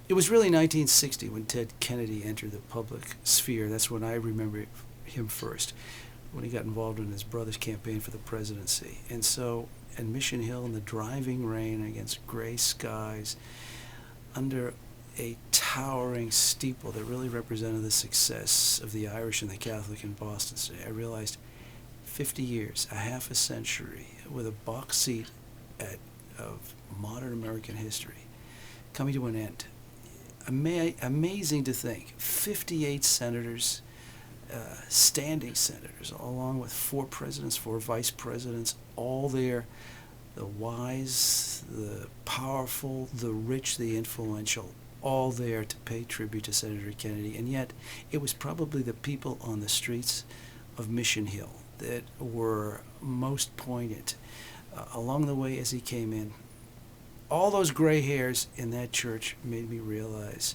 It was really 1960 when Ted Kennedy entered the public sphere. That's when I remember him first, when he got involved in his brother's campaign for the presidency. And so, in Mission Hill, in the driving rain against gray skies, under a towering steeple that really represented the success of the Irish and the Catholic in Boston today, I realized 50 years, a half a century, with a box seat of modern American history coming to an end. Amazing to think. 58 senators, standing senators, along with 4 presidents, 4 vice presidents, all there. The wise, the powerful, the rich, the influential, all there to pay tribute to Senator Kennedy. And yet, it was probably the people on the streets of Mission Hill that were most poignant along the way as he came in. All those gray hairs in that church made me realize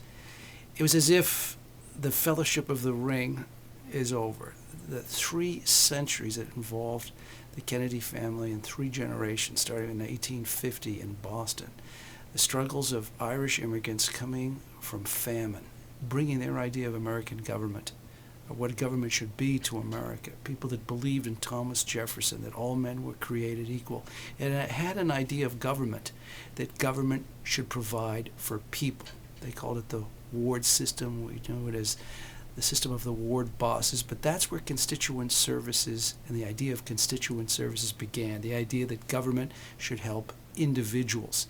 it was as if the Fellowship of the Ring is over. The 3 centuries that involved the Kennedy family in 3 generations, starting in 1850 in Boston. The struggles of Irish immigrants coming from famine, bringing their idea of American government, or what government should be to America. People that believed in Thomas Jefferson, that all men were created equal. And it had an idea of government, that government should provide for people. They called it the ward system. We know it as the system of the ward bosses, but that's where constituent services and the idea of constituent services began, the idea that government should help individuals.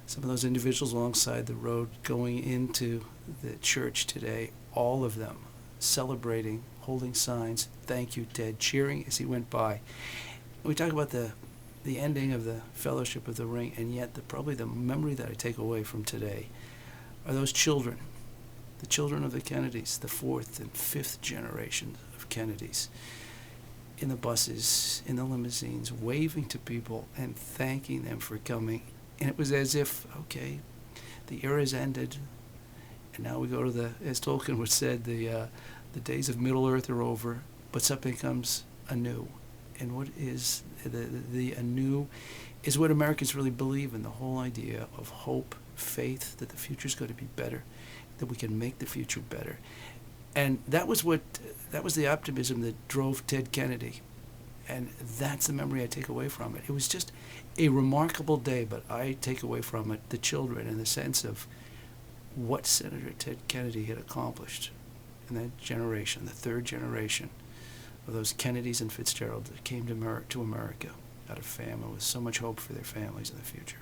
Some of those individuals alongside the road going into the church today, all of them celebrating, holding signs, thank you, Ted, cheering as he went by. We talk about the ending of the Fellowship of the Ring, and yet probably the memory that I take away from today are those children, the children of the Kennedys, the 4th and 5th generation of Kennedys, in the buses, in the limousines, waving to people and thanking them for coming. And it was as if, okay, the era's ended, and now we go to the, as Tolkien would said, the days of Middle Earth are over, but something comes anew. And what is the anew is what Americans really believe in, the whole idea of hope, faith, that the future's going to be better, that we can make the future better. And that was the optimism that drove Ted Kennedy. And that's the memory I take away from it. It was just a remarkable day, but I take away from it the children and the sense of what Senator Ted Kennedy had accomplished in that generation, the 3rd generation of those Kennedys and Fitzgeralds that came to America out of famine with so much hope for their families in the future.